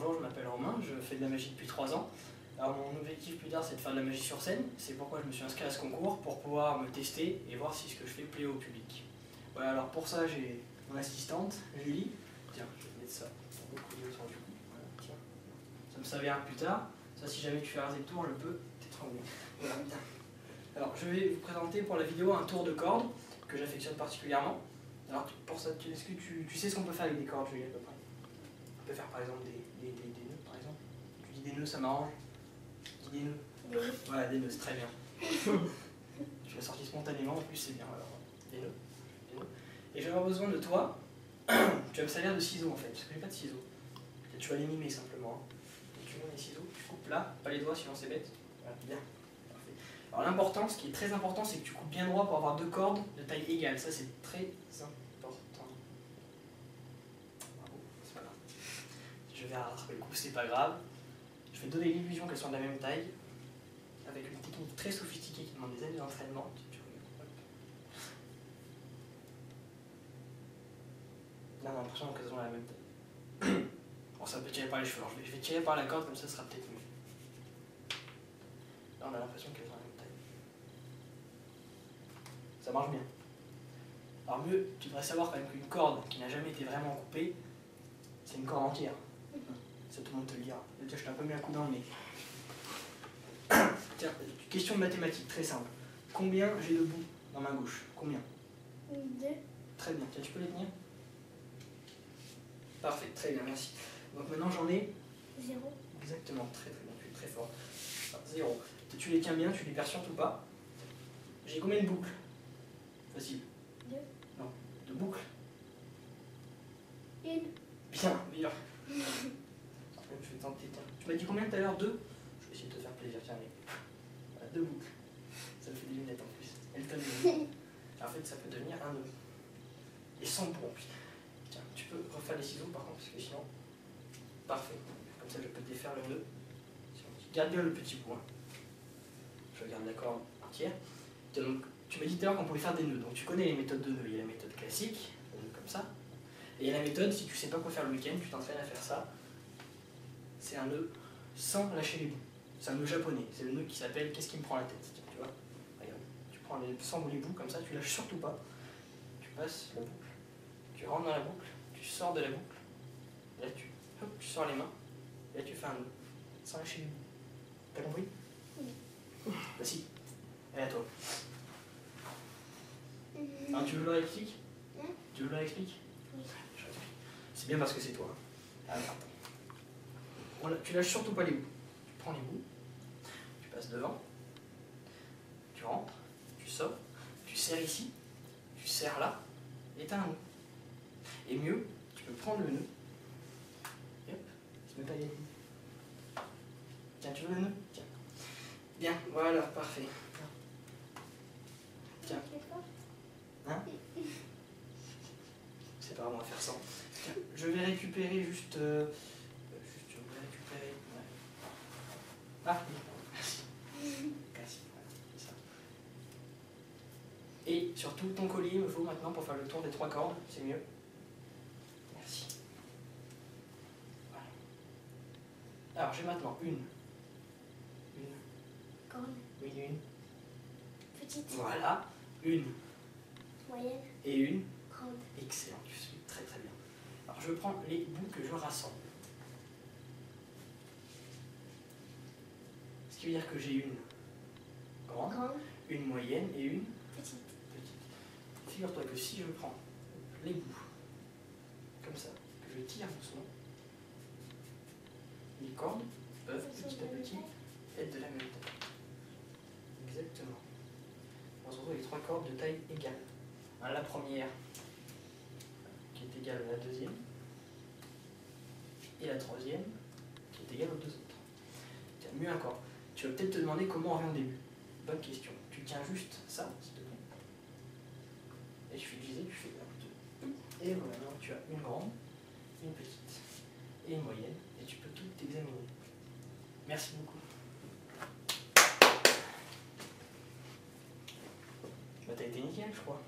Bonjour, je m'appelle Romain, je fais de la magie depuis 3 ans. Alors mon objectif plus tard c'est de faire de la magie sur scène, c'est pourquoi je me suis inscrit à ce concours, pour pouvoir me tester et voir si ce que je fais plaît au public. Voilà, alors pour ça j'ai mon assistante, Julie. Tiens, je vais mettre ça pour le couler sur du cou. Voilà, tiens. Ça me servira plus tard, ça si jamais tu fais raser le tour, je peux t'étrangler. Voilà, bien. Alors je vais vous présenter pour la vidéo un tour de corde que j'affectionne particulièrement. Alors pour ça, est-ce que tu sais ce qu'on peut faire avec des cordes, Julie, à peu près? On peut faire par exemple des nœuds, par exemple. Tu dis des nœuds, ça m'arrange. Tu dis des nœuds. Des nœuds. Voilà, des nœuds, c'est très bien. Tu l'as sorti spontanément, en plus c'est bien. Alors, des nœuds. Et je vais avoir besoin de toi. Tu vas me servir de ciseaux en fait, parce que j'ai pas de ciseaux. Tu vas les mimer simplement. Et tu mets les ciseaux, tu coupes là, pas les doigts sinon c'est bête. Voilà, bien. Parfait. Alors l'important, ce qui est très important, c'est que tu coupes bien droit pour avoir 2 cordes de taille égale. Ça c'est très important. Je vais rattraper le coup, c'est pas grave. Je vais donner l'illusion qu'elles sont de la même taille, avec une technique très sophistiquée qui demande des années d'entraînement. Là, on a l'impression qu'elles sont de la même taille. Bon, ça peut tirer par les cheveux, alors je vais tirer par la corde, comme ça sera peut-être mieux. Là, on a l'impression qu'elles sont de la même taille. Ça marche bien. Alors mieux, tu devrais savoir quand même qu'une corde qui n'a jamais été vraiment coupée, c'est une corde entière. Ça, tout le monde te le dira. Tiens, je t'ai un peu mis un coup dans le nez. Tiens, question de mathématiques, très simple. Combien j'ai de bouts dans ma gauche? Combien? 2. Très bien. Tiens, tu peux les tenir? Parfait, très bien, merci. Donc maintenant j'en ai 0. exactement, très bien, tu es très fort. 0. Tu les tiens bien, tu les perds surtout pas. J'ai combien de boucles? Facile. 2. Non, de boucles. 1. Bien, meilleur. Je vais tenter, tiens. Tu m'as dit combien tout à l'heure? 2? Je vais essayer de te faire plaisir, tiens, allez. Voilà, 2 boucles. Ça me fait des lunettes en plus. Elles donnent des lunettes. En fait, ça peut devenir un nœud. Et sans bout. Tiens, tu peux refaire les ciseaux par contre, parce que sinon. Parfait. Comme ça, je peux défaire le nœud. Garde bien le petit bout. Hein. Je regarde la corde entière. Donc, tu m'as dit tout à l'heure qu'on pouvait faire des nœuds. Donc, tu connais les méthodes de nœuds. Il y a la méthode classique, le nœud comme ça. Et il y a la méthode, si tu ne sais pas quoi faire le week-end, tu t'entraînes à faire ça. C'est un nœud sans lâcher les bouts. C'est un nœud japonais. C'est le nœud qui s'appelle Qu'est-ce qui me prend la tête? Tu vois? Regarde. Tu prends sans les bouts comme ça, tu lâches surtout pas. Tu passes la boucle. Tu rentres dans la boucle. Tu sors de la boucle. Là, tu sors les mains. Et là, tu fais un nœud sans lâcher les bouts. T'as compris? Oui. Bah si. Et à toi. Alors, tu veux que je le réexplique? Tu veux que je le réexplique? Oui. C'est bien parce que c'est toi. Alors, attends. Voilà, tu lâches surtout pas les bouts. Tu prends les bouts, tu passes devant, tu rentres, tu sors, tu serres ici, tu serres là, et t'as un nœud. Et mieux, tu peux prendre le nœud, et hop, tu mets pas les bouts. Tiens, tu veux le nœud? Tiens. Bien, voilà, parfait. Tiens. Hein? C'est pas vraiment à faire sans. Tiens, je vais récupérer juste... je vais récupérer... Ouais. Ah, oui, merci. Merci, voilà, c'est ça. Et surtout, ton collier me faut maintenant pour faire le tour des 3 cordes, c'est mieux. Merci. Voilà. Alors, j'ai maintenant une. Grande. Oui, une. Petite. Voilà. Une. Moyenne. Et une. Grande. Excellent, tu suis très très bien. Alors, je prends les bouts que je rassemble. Ce qui veut dire que j'ai une grande, Grande. une moyenne et une Petite. petite. Figure-toi que si je prends les bouts, comme ça, que je tire doucement, les cordes peuvent petit à petit être de la même taille. Exactement. On se retrouve avec 3 cordes de taille égale. Hein, la première, qui est égale à la deuxième, et la troisième, qui est égale aux 2 autres. Tiens, mieux encore. Tu vas peut-être te demander comment on revient au début. Bonne question. Tu tiens juste ça, s'il te plaît. Et je fais diviser, tu fais 1, 2. Et voilà, maintenant tu as une grande, une petite et une moyenne. Et tu peux tout examiner. Merci beaucoup. Bah, t'as été nickel, je crois.